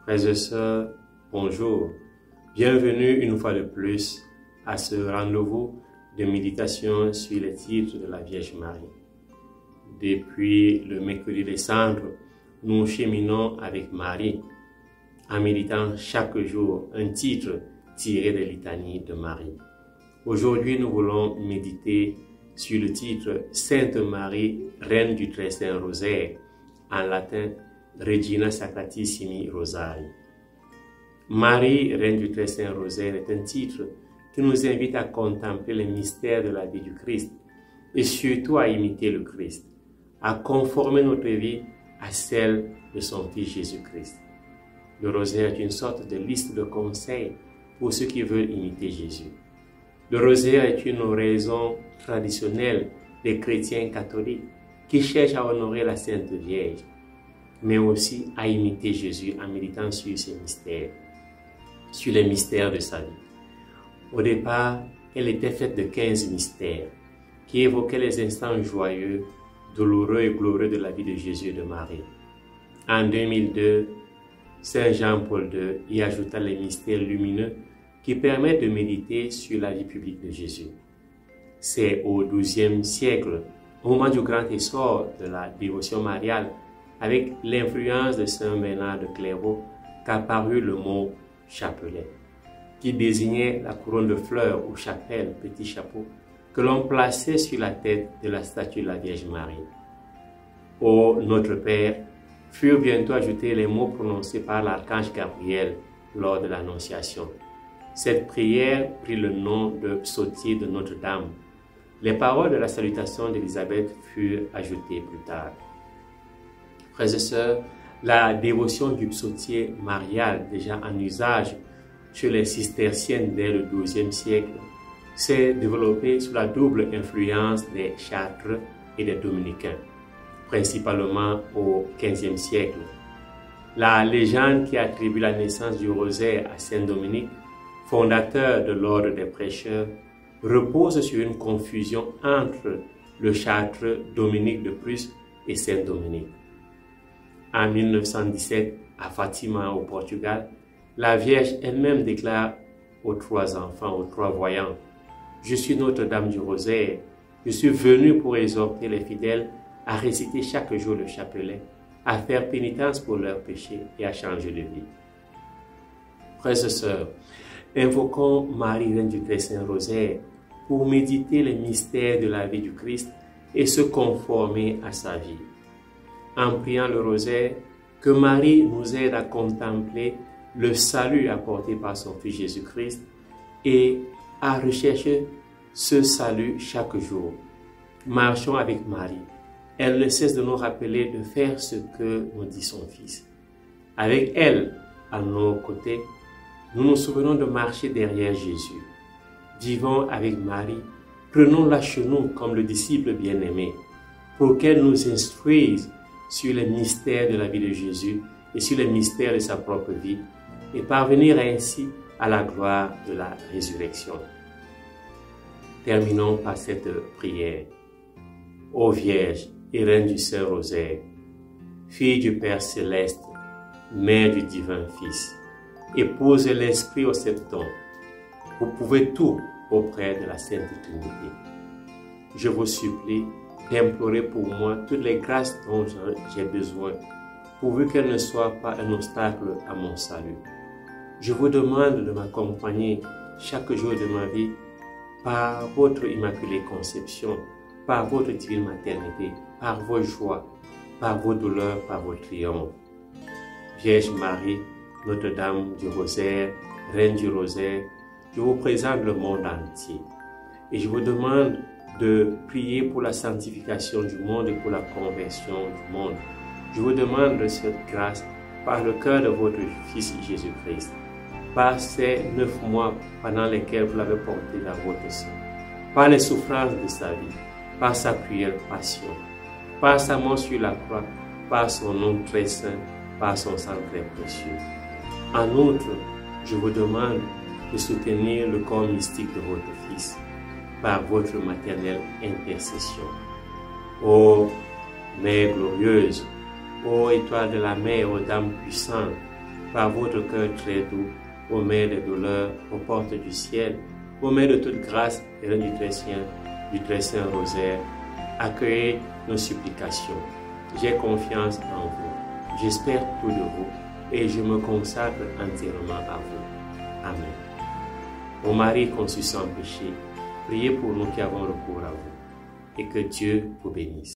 Frères et sœurs, bonjour. Bienvenue une fois de plus à ce rendez-vous de méditation sur les titres de la Vierge Marie. Depuis le mercredi des Cendres, nous cheminons avec Marie en méditant chaque jour un titre tiré des litanies de Marie. Aujourd'hui, nous voulons méditer sur le titre Sainte Marie, Reine du Très Saint Rosaire, en latin Regina Sacratissimi Rosari. Marie, Reine du Très Saint Rosaire, est un titre qui nous invite à contempler les mystères de la vie du Christ et surtout à imiter le Christ, à conformer notre vie à celle de son Fils Jésus-Christ. Le rosaire est une sorte de liste de conseils pour ceux qui veulent imiter Jésus. Le rosaire est une oraison traditionnelle des chrétiens catholiques qui cherchent à honorer la Sainte Vierge, mais aussi à imiter Jésus en méditant sur ses mystères, sur les mystères de sa vie. Au départ, elle était faite de 15 mystères qui évoquaient les instants joyeux, douloureux et glorieux de la vie de Jésus et de Marie. En 2002, Saint Jean-Paul II y ajouta les mystères lumineux qui permettent de méditer sur la vie publique de Jésus. C'est au XIIe siècle, au moment du grand essor de la dévotion mariale, avec l'influence de Saint Bernard de Clairvaux, qu'apparut le mot chapelet, qui désignait la couronne de fleurs ou chapelle, petit chapeau, que l'on plaçait sur la tête de la statue de la Vierge Marie. Au Notre Père furent bientôt ajoutés les mots prononcés par l'archange Gabriel lors de l'Annonciation. Cette prière prit le nom de psautier de Notre-Dame. Les paroles de la salutation d'Élisabeth furent ajoutées plus tard. Frères et sœurs, la dévotion du psautier marial, déjà en usage chez les cisterciennes dès le XIIe siècle, s'est développée sous la double influence des Chartres et des Dominicains, principalement au XVe siècle. La légende qui attribue la naissance du rosaire à Saint Dominique, fondateur de l'ordre des prêcheurs, repose sur une confusion entre le Chartre Dominique de Prusse et Saint Dominique. En 1917, à Fatima, au Portugal, la Vierge elle-même déclare aux 3 enfants, aux 3 voyants: « Je suis Notre-Dame du Rosaire, je suis venue pour exhorter les fidèles à réciter chaque jour le chapelet, à faire pénitence pour leurs péchés et à changer de vie. » Frères et sœurs, invoquons Marie, Reine du Très Saint Rosaire, pour méditer les mystères de la vie du Christ et se conformer à sa vie. En priant le rosaire, que Marie nous aide à contempler le salut apporté par son Fils Jésus-Christ et à rechercher ce salut chaque jour. Marchons avec Marie. Elle ne cesse de nous rappeler de faire ce que nous dit son Fils. Avec elle, à nos côtés, nous nous souvenons de marcher derrière Jésus. Vivons avec Marie, prenons-la chez nous comme le disciple bien-aimé, pour qu'elle nous instruise sur les mystères de la vie de Jésus et sur les mystères de sa propre vie, et parvenir ainsi à la gloire de la résurrection. Terminons par cette prière. Ô Vierge et Reine du Saint-Rosaire, Fille du Père Céleste, Mère du Divin Fils, épouse de l'Esprit au septon, vous pouvez tout auprès de la Sainte Trinité. Je vous supplie d'implorer pour moi toutes les grâces dont j'ai besoin, pourvu qu'elles ne soient pas un obstacle à mon salut. Je vous demande de m'accompagner chaque jour de ma vie par votre Immaculée Conception, par votre divine maternité, par vos joies, par vos douleurs, par vos triomphes. Vierge Marie, Notre-Dame du Rosaire, Reine du Rosaire, je vous présente le monde entier et je vous demande de prier pour la sanctification du monde et pour la conversion du monde. Je vous demande cette grâce par le cœur de votre Fils Jésus-Christ, par ces 9 mois pendant lesquels vous l'avez porté dans votre sein, par les souffrances de sa vie, par sa cruelle passion, par sa mort sur la croix, par son nom très saint, par son sang très précieux. En outre, je vous demande de soutenir le corps mystique de votre Fils par votre maternelle intercession. Ô Mère glorieuse, ô étoile de la mer, ô Dame puissante, par votre cœur très doux, ô Mère des douleurs, aux portes du ciel, ô Mère de toute grâce et Reine du très saint rosaire, accueillez nos supplications. J'ai confiance en vous, j'espère tout de vous et je me consacre entièrement à vous. Amen. Ô Marie conçue sans péché, priez pour nous qui avons recours à vous et que Dieu vous bénisse.